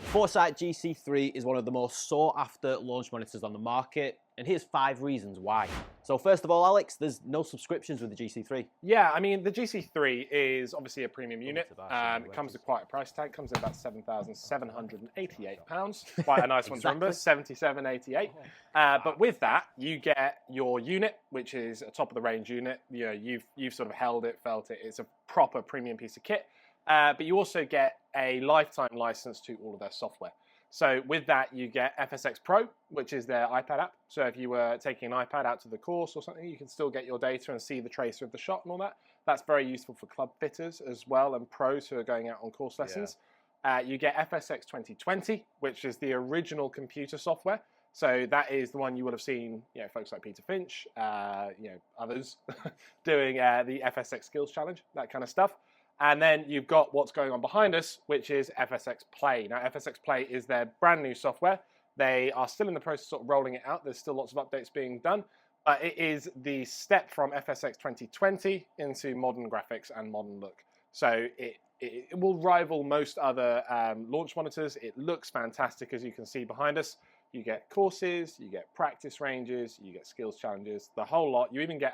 Foresight GC3 is one of the most sought after launch monitors on the market, and here's 5 reasons why. So first of all, Alex, there's no subscriptions with the GC3. Yeah, I mean, the GC3 is obviously a premium unit. It comes with quite a price tag. It comes in about £7,788. Quite a nice one to remember, £77.88. But with that, you get your unit, which is a top-of-the-range unit. You know, you've sort of held it, felt it. It's a proper premium piece of kit. But you also get a lifetime license to all of their software. So with that, you get FSX Pro, which is their iPad app. So if you were taking an iPad out to the course or something, you can still get your data and see the tracer of the shot and all that. That's very useful for club fitters as well and pros who are going out on course lessons. Yeah. You get FSX 2020, which is the original computer software. So that is the one you would have seen, you know, folks like Peter Finch, others doing the FSX Skills Challenge, that kind of stuff. And then you've got what's going on behind us, which is FSX Play. Now, FSX Play is their brand new software. They are still in the process of rolling it out. There's still lots of updates being done. It is the step from FSX 2020 into modern graphics and modern look. So it will rival most other launch monitors. It looks fantastic, as you can see behind us. You get courses, you get practice ranges, you get skills challenges, the whole lot. You even get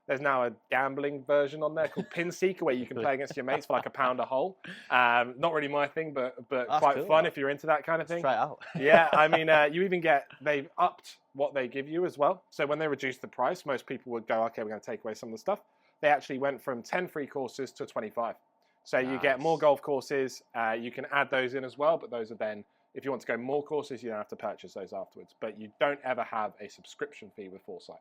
there's now a gambling version on there called Pin Seeker, where you can play against your mates for like £1 a hole. Not really my thing, but quite cool, fun if you're into that kind of thing. Let's try it out. Yeah, I mean, you even they've upped what they give you as well. So when they reduced the price, most people would go, okay, we're going to take away some of the stuff. They actually went from 10 free courses to 25. So you get more golf courses. You can add those in as well, but those are then, if you want to go more courses, you don't have to purchase those afterwards. But you don't ever have a subscription fee with Foresight.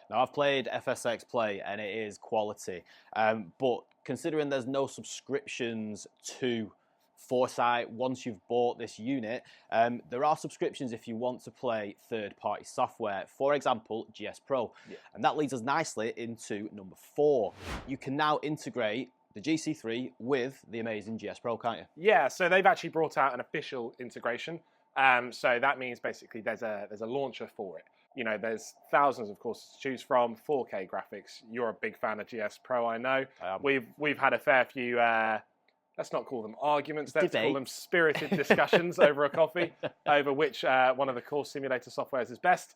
Now, I've played FSX Play, and it is quality. But considering there's no subscriptions to Foresight once you've bought this unit, there are subscriptions if you want to play third-party software. For example, GS Pro. Yeah. And that leads us nicely into number 4. You can now integrate the GC3 with the amazing GS Pro, can't you? Yeah, so they've actually brought out an official integration. So that means basically there's a launcher for it. You know, there's thousands of courses to choose from, 4K graphics. You're a big fan of GS Pro, I know. We've had a fair few, let's not call them arguments, let's call them spirited discussions over a coffee, over which one of the course simulator softwares is best.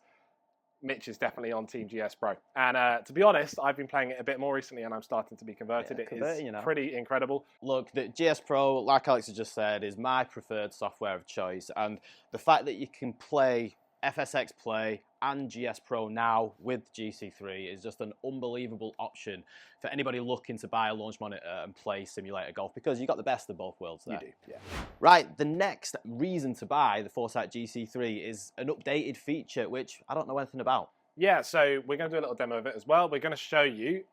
Mitch is definitely on Team GS Pro. And to be honest, I've been playing it a bit more recently and I'm starting to be converted. It is pretty incredible. Look, the GS Pro, like Alex has just said, is my preferred software of choice. And the fact that you can play FSX Play and GS Pro now with GC3 is just an unbelievable option for anybody looking to buy a launch monitor and play simulator golf, because you got the best of both worlds there. You do, yeah. Right, the next reason to buy the Foresight GC3 is an updated feature, which I don't know anything about. Yeah, so we're going to do a little demo of it as well. We're going to show you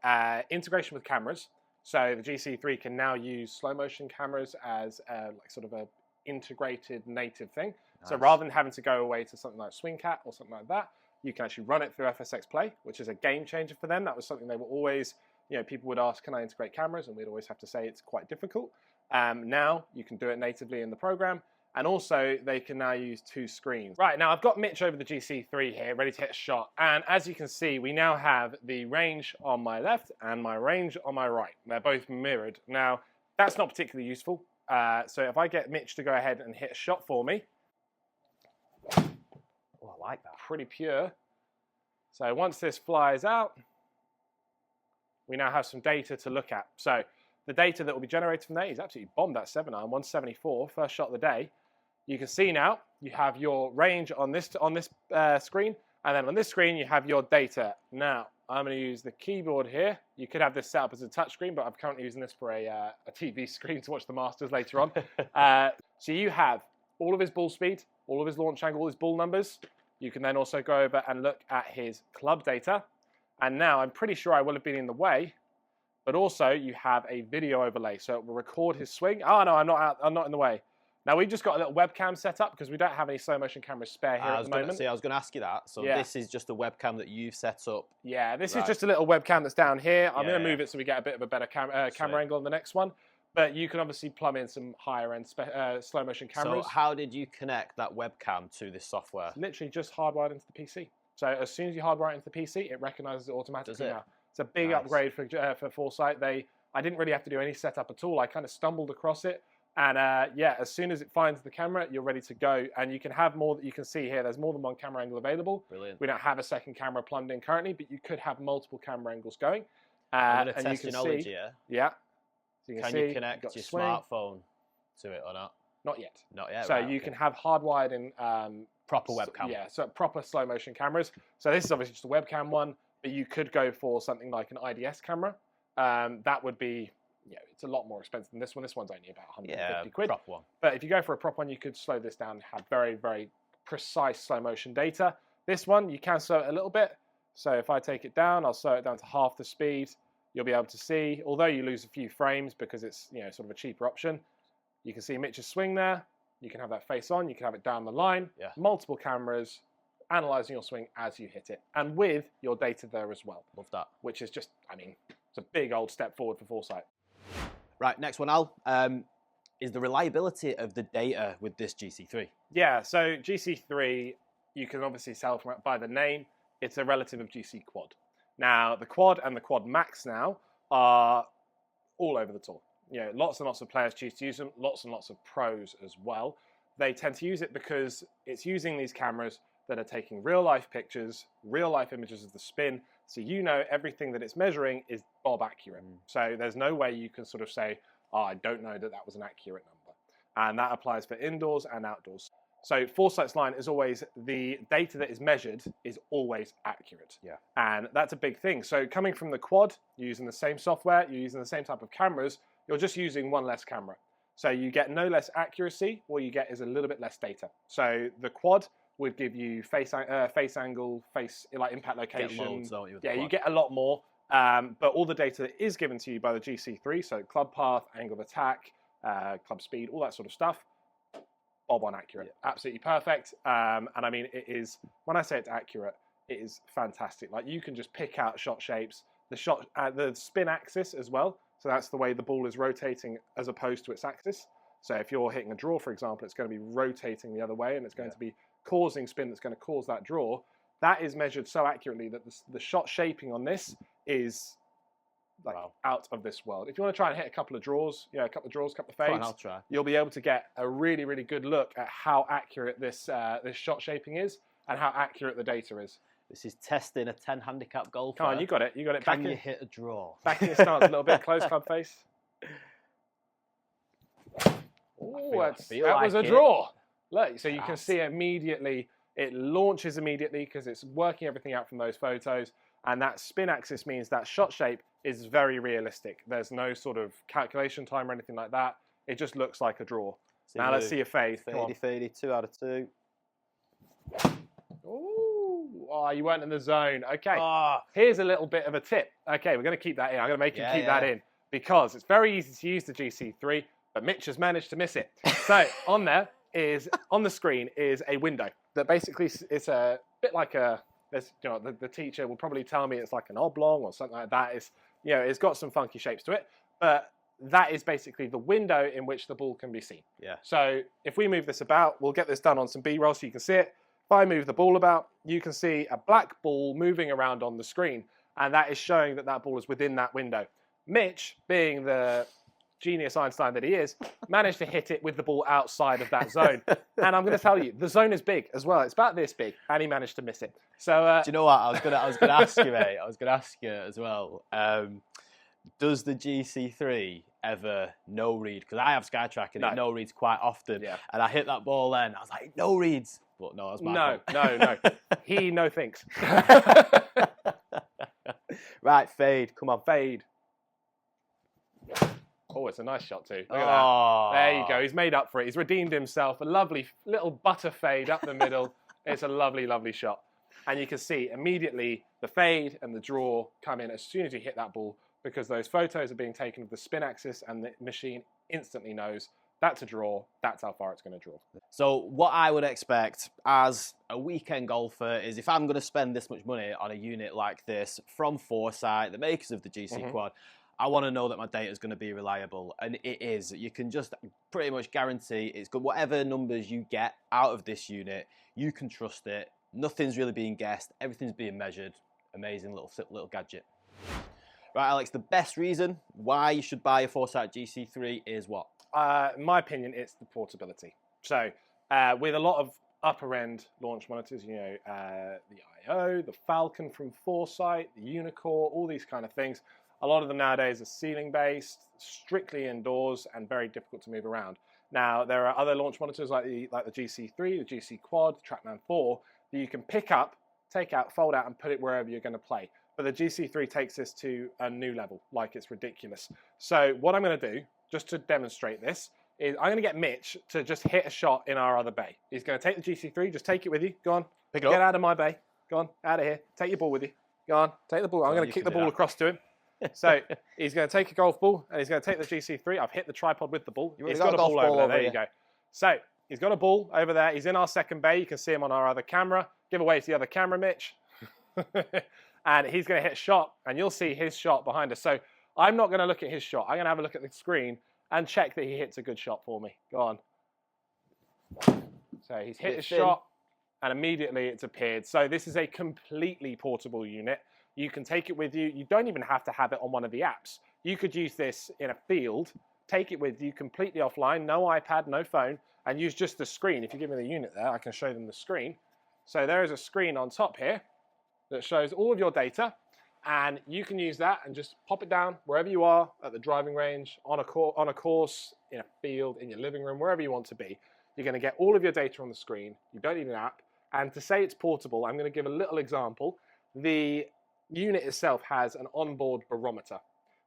integration with cameras. So the GC3 can now use slow motion cameras as like sort of a integrated native thing. Nice. So rather than having to go away to something like SwingCat or something like that, you can actually run it through FSX Play, which is a game changer for them. That was something they were always, you know, people would ask, can I integrate cameras? And we'd always have to say it's quite difficult. Now you can do it natively in the program. And also they can now use 2 screens. Right, now I've got Mitch over the GC3 here, ready to hit a shot. And as you can see, we now have the range on my left and my range on my right. They're both mirrored. Now, that's not particularly useful. So if I get Mitch to go ahead and hit a shot for me. Oh, I like that. Pretty pure. So once this flies out, we now have some data to look at. So the data that will be generated from there is absolutely bombed that 7-iron, 174, first shot of the day. You can see now you have your range on this screen, and then on this screen you have your data. Now I'm going to use the keyboard here. You could have this set up as a touch screen, but I'm currently using this for a TV screen to watch the Masters later on. So you have all of his ball speed, all of his launch angle, all his ball numbers. You can then also go over and look at his club data. And now I'm pretty sure I will have been in the way, but also you have a video overlay. So it will record his swing. Oh no, I'm not in the way. Now we've just got a little webcam set up because we don't have any slow motion cameras spare here at the moment. I was going to ask you that. So this is just a webcam that you've set up. Yeah, this is just a little webcam that's down here. I'm going to move it so we get a bit of a better camera angle on the next one. But you can obviously plumb in some higher end slow motion cameras. So how did you connect that webcam to this software? It's literally just hardwired into the PC. So as soon as you hardwire it into the PC, it recognizes it automatically now. It's a big upgrade for Foresight. I didn't really have to do any setup at all. I kind of stumbled across it And yeah, as soon as it finds the camera, you're ready to go. And you can have more. You can see here, there's more than one camera angle available. Brilliant. We don't have a second camera plumbed in currently, but you could have multiple camera angles going. I'm going to test your knowledge here. Yeah. So you can you connect your smartphone to it or not? Not yet. Not yet. So you can have hardwired in proper webcam. Yeah, so proper slow motion cameras. So this is obviously just a webcam one, but you could go for something like an IDS camera. That would be, it's a lot more expensive than this one. This one's only about 150 quid. Proper one. But if you go for a proper one, you could slow this down and have very, very precise slow motion data. This one, you can slow it a little bit. So if I take it down, I'll slow it down to half the speed. You'll be able to see, although you lose a few frames because it's sort of a cheaper option, you can see Mitch's swing there. You can have that face on. You can have it down the line. Yeah. Multiple cameras analyzing your swing as you hit it, and with your data there as well. Love that. Which is just, it's a big old step forward for Foresight. Right, next one, Al, is the reliability of the data with this GC3. Yeah, so GC3, you can obviously tell by the name, it's a relative of GC Quad. Now, the Quad and the Quad Max now are all over the tour. Lots and lots of players choose to use them, lots and lots of pros as well. They tend to use it because it's using these cameras that are taking real-life pictures, real-life images of the spin, so everything that it's measuring is bob accurate. So there's no way you can sort of say, oh, I don't know that was an accurate number. And that applies for indoors and outdoors. So Foresight's line is always the data that is measured is always accurate. Yeah. And that's a big thing. So coming from the Quad, you're using the same software, you're using the same type of cameras, you're just using one less camera. So you get no less accuracy, what you get is a little bit less data. So the Quad would give you face angle, like impact location. Get loads, don't you, you get a lot more. But all the data that is given to you by the GC3, so club path, angle of attack, club speed, all that sort of stuff, bob on accurate. Yeah. Absolutely perfect. And it is, when I say it's accurate, it is fantastic. Like you can just pick out shot shapes, the spin axis as well. So that's the way the ball is rotating as opposed to its axis. So if you're hitting a draw, for example, it's going to be rotating the other way and it's going to be causing spin that's going to cause that draw. That is measured so accurately that the shot shaping on this is out of this world. If you want to try and hit a couple of draws, a couple of fades, I'll try. You'll be able to get a really, really good look at how accurate this shot shaping is and how accurate the data is. This is testing a 10 handicap golfer. Come on, you got it. Can you hit a draw? Back in your stance a little bit. Close club face. Oh, that was a draw. Look, so you can see immediately, it launches immediately because it's working everything out from those photos. And that spin axis means that shot shape is very realistic. There's no sort of calculation time or anything like that. It just looks like a draw. Now let's see a fade. Fadey, 2 out of 2. Oh, you weren't in the zone. Okay, Here's a little bit of a tip. Okay, we're going to keep that in. I'm going to make you keep that in because it's very easy to use the GC3, but Mitch has managed to miss it. So on the screen is a window that basically is a bit like a, the teacher will probably tell me it's like an oblong or something like that. It's got some funky shapes to it, but that is basically the window in which the ball can be seen. Yeah. So if we move this about, we'll get this done on some B-roll so you can see it. If I move the ball about, you can see a black ball moving around on the screen, and that is showing that ball is within that window. Mitch, being the genius Einstein that he is, managed to hit it with the ball outside of that zone. And I'm going to tell you, the zone is big as well. It's about this big, and he managed to miss it. So, do you know what? I was going to ask you, mate. I was going to ask you as well. Does the GC3 ever no read? Because I have SkyTrack and it no reads quite often. Yeah. And I hit that ball then. I was like, no reads. But no, that's my fault. No. He no thinks. Right, fade. Come on, fade. Oh, it's a nice shot too. Look at that. There you go. He's made up for it. He's redeemed himself. A lovely little butter fade up the middle. It's a lovely, lovely shot. And you can see immediately the fade and the draw come in as soon as you hit that ball because those photos are being taken of the spin axis and the machine instantly knows that's a draw, that's how far it's going to draw. So what I would expect as a weekend golfer is if I'm going to spend this much money on a unit like this from Foresight, the makers of the GC Quad, I want to know that my data is going to be reliable, and it is. You can just pretty much guarantee it's good. Whatever numbers you get out of this unit, you can trust it. Nothing's really being guessed. Everything's being measured. Amazing little gadget. Right, Alex, the best reason why you should buy a Foresight GC3 is what? in my opinion, it's the portability. So with a lot of upper-end launch monitors, you know, the IO, the Falcon from Foresight, the Unicore, all these kind of things, a lot of them nowadays are ceiling-based, strictly indoors, and very difficult to move around. Now, there are other launch monitors like the GC3, the GC Quad, Trackman 4, that you can pick up, take out, fold out, and put it wherever you're going to play. But the GC3 takes this to a new level, like it's ridiculous. So what I'm going to do, just to demonstrate this, is I'm going to get Mitch to just hit a shot in our other bay. He's going to take the GC3, just take it with you. Go on, pick it up. Get out of my bay. Go on, out of here. Take your ball with you. Go on, take the ball. I'm going to kick the ball across to him. So he's going to take a golf ball, and he's going to take the GC3. I've hit the tripod with the ball. He's got a ball over there. There you go. So he's got a ball over there. He's in our second bay. You can see him on our other camera. Give away to the other camera, Mitch. And he's going to hit a shot, and you'll see his shot behind us. So I'm not going to look at his shot. I'm going to have a look at the screen and check that he hits a good shot for me. Go on. So he's hit his shot, and immediately it's appeared. So this is a completely portable unit. You can take it with you. You don't even have to have it on one of the apps. You could use this in a field, take it with you completely offline, no iPad, no phone, and use just the screen. If you give me the unit there, I can show them the screen. So there is a screen on top here that shows all of your data, and you can use that and just pop it down wherever you are, at the driving range, on a course, in a field, in your living room, wherever you want to be. You're going to get all of your data on the screen. You don't need an app. And to say it's portable, I'm going to give a little example. The unit itself has an onboard barometer,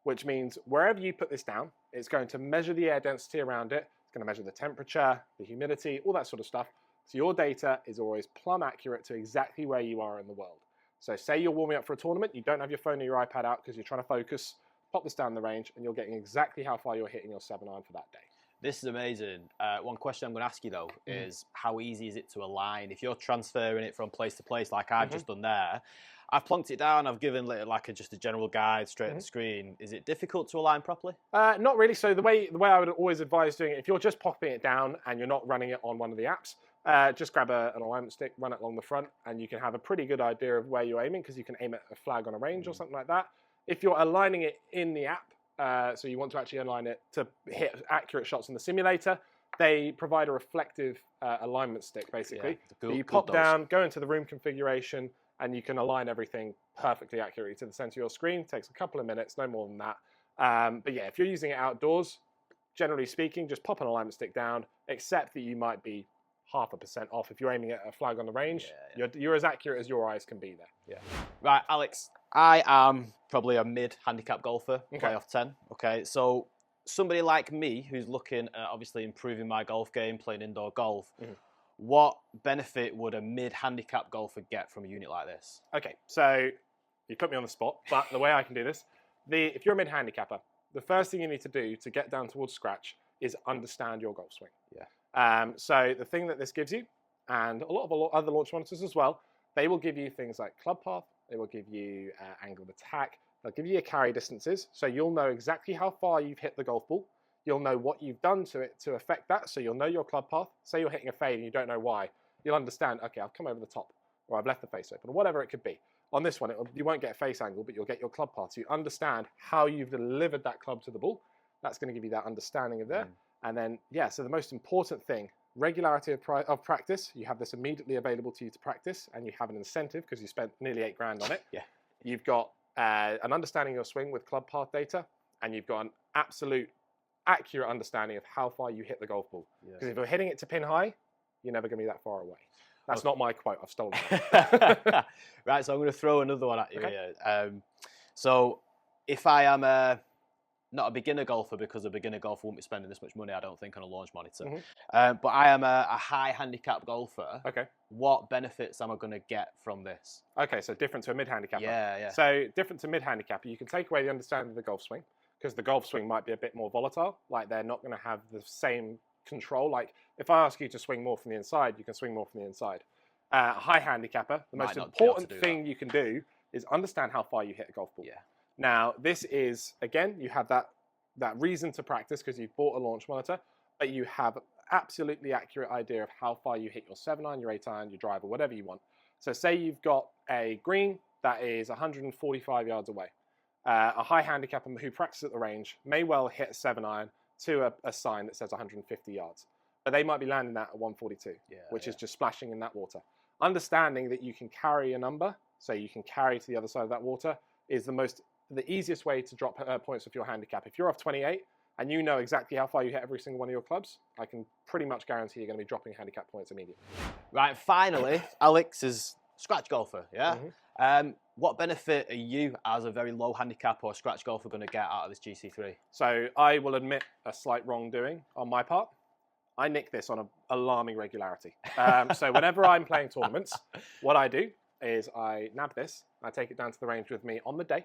which means wherever you put this down, it's going to measure the air density around it. It's going to measure the temperature, the humidity, all that sort of stuff. So your data is always plumb accurate to exactly where you are in the world. So say you're warming up for a tournament, you don't have your phone or your iPad out because you're trying to focus, pop this down the range, and you're getting exactly how far you're hitting your 7-iron for that day. This is amazing. One question I'm going to ask you, though, is how easy is it to align? If you're transferring it from place to place like I've just done there, I've plonked it down, I've given just a general guide straight at the screen. Is it difficult to align properly? Not really. So the way I would always advise doing it, if you're just popping it down and you're not running it on one of the apps, just grab an alignment stick, run it along the front, and you can have a pretty good idea of where you're aiming because you can aim at a flag on a range or something like that. If you're aligning it in the app, so you want to actually align it to hit accurate shots in the simulator, they provide a reflective alignment stick, basically. Yeah, you pop down, go into the room configuration, and you can align everything perfectly accurately to the center of your screen. It takes a couple of minutes, no more than that. But yeah, if you're using it outdoors, generally speaking, just pop an alignment stick down, except that you might be 0.5% off if you're aiming at a flag on the range. You're as accurate as your eyes can be there. Yeah. Right, Alex, I am probably a mid-handicap golfer, play off 10. Okay, so somebody like me who's looking at obviously improving my golf game, playing indoor golf, what benefit would a mid-handicap golfer get from a unit like this? Okay, so you put me on the spot, but the way I can do this, if you're a mid-handicapper, the first thing you need to do to get down towards scratch is understand your golf swing. Yeah. So the thing that this gives you, and a lot of other launch monitors as well, they will give you things like club path, they will give you angle of attack, they'll give you your carry distances, so you'll know exactly how far you've hit the golf ball. You'll know what you've done to it to affect that, so you'll know your club path. Say you're hitting a fade and you don't know why. You'll understand, okay, I've come over the top, or I've left the face open, or whatever it could be. On this one, you won't get a face angle, but you'll get your club path. So you understand how you've delivered that club to the ball. That's going to give you that understanding of there. And then, yeah, so the most important thing, regularity of practice. You have this immediately available to you to practice, and you have an incentive because you spent nearly $8,000 on it. Yeah. You've got an understanding of your swing with club path data, and you've got an absolute accurate understanding of how far you hit the golf ball. Because if you're hitting it to pin high, you're never going to be that far away. That's not my quote. I've stolen it. Right, so I'm going to throw another one at you here. So if I am not a beginner golfer, because a beginner golfer won't be spending this much money, I don't think, on a launch monitor. But I am a high handicap golfer. Okay. What benefits am I going to get from this? Okay, so different to a mid-handicapper. Yeah. So different to mid-handicapper, you can take away the understanding of the golf swing, because the golf swing might be a bit more volatile. Like they're not going to have the same control. Like if I ask you to swing more from the inside, you can swing more from the inside. A high handicapper, the most important thing you can do is understand how far you hit a golf ball. Yeah. Now, this is, again, you have that reason to practice because you've bought a launch monitor, but you have absolutely accurate idea of how far you hit your 7-iron, your 8-iron, your driver, whatever you want. So say you've got a green that is 145 yards away. A high handicapper who practices at the range may well hit a 7-iron, to a sign that says 150 yards. But they might be landing that at 142, which is just splashing in that water. Understanding that you can carry a number, so you can carry to the other side of that water, is the easiest way to drop points with your handicap. If you're off 28 and you know exactly how far you hit every single one of your clubs, I can pretty much guarantee you're going to be dropping handicap points immediately. Right, finally, Alex is scratch golfer, yeah? What benefit are you, as a very low handicap or scratch golfer, going to get out of this GC3? So I will admit a slight wrongdoing on my part. I nick this on an alarming regularity. So whenever I'm playing tournaments, what I do is I nab this, I take it down to the range with me on the day,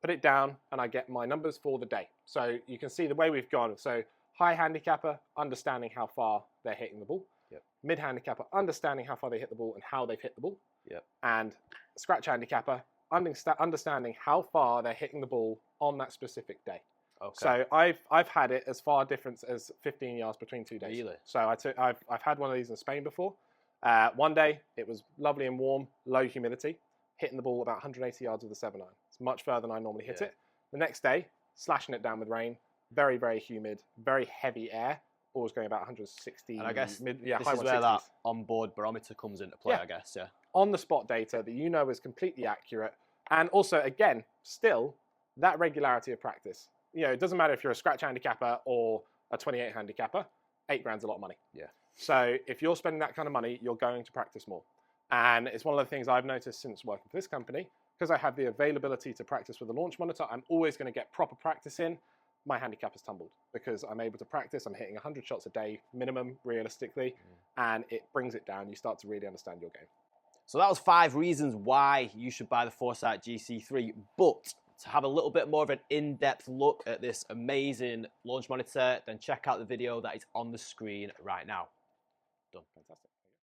put it down, and I get my numbers for the day. So you can see the way we've gone. So high handicapper, understanding how far they're hitting the ball. Mid handicapper, understanding how far they hit the ball and how they've hit the ball. And scratch handicapper, understanding how far they're hitting the ball on that specific day. So I've had it as far difference as 15 yards between 2 days. Really? So I've had one of these in Spain before. One day it was lovely and warm, low humidity, hitting the ball about 180 yards with a 7-iron. It's much further than I normally hit it. The next day, slashing it down with rain, very, very humid, very heavy air, always going about 160. And I guess this is where that onboard barometer comes into play, I guess, On the spot data that you know is completely accurate. And also, again, still, that regularity of practice. You know, it doesn't matter if you're a scratch handicapper or a 28 handicapper, 8 grand's a lot of money. So if you're spending that kind of money, you're going to practice more. And it's one of the things I've noticed since working for this company, because I have the availability to practice with a launch monitor, I'm always going to get proper practice in. My handicap has tumbled because I'm able to practice. I'm hitting 100 shots a day minimum, realistically, and it brings it down. You start to really understand your game. So that was 5 reasons why you should buy the Foresight GC3, but to have a little bit more of an in-depth look at this amazing launch monitor, then check out the video that is on the screen right now. Done. Fantastic.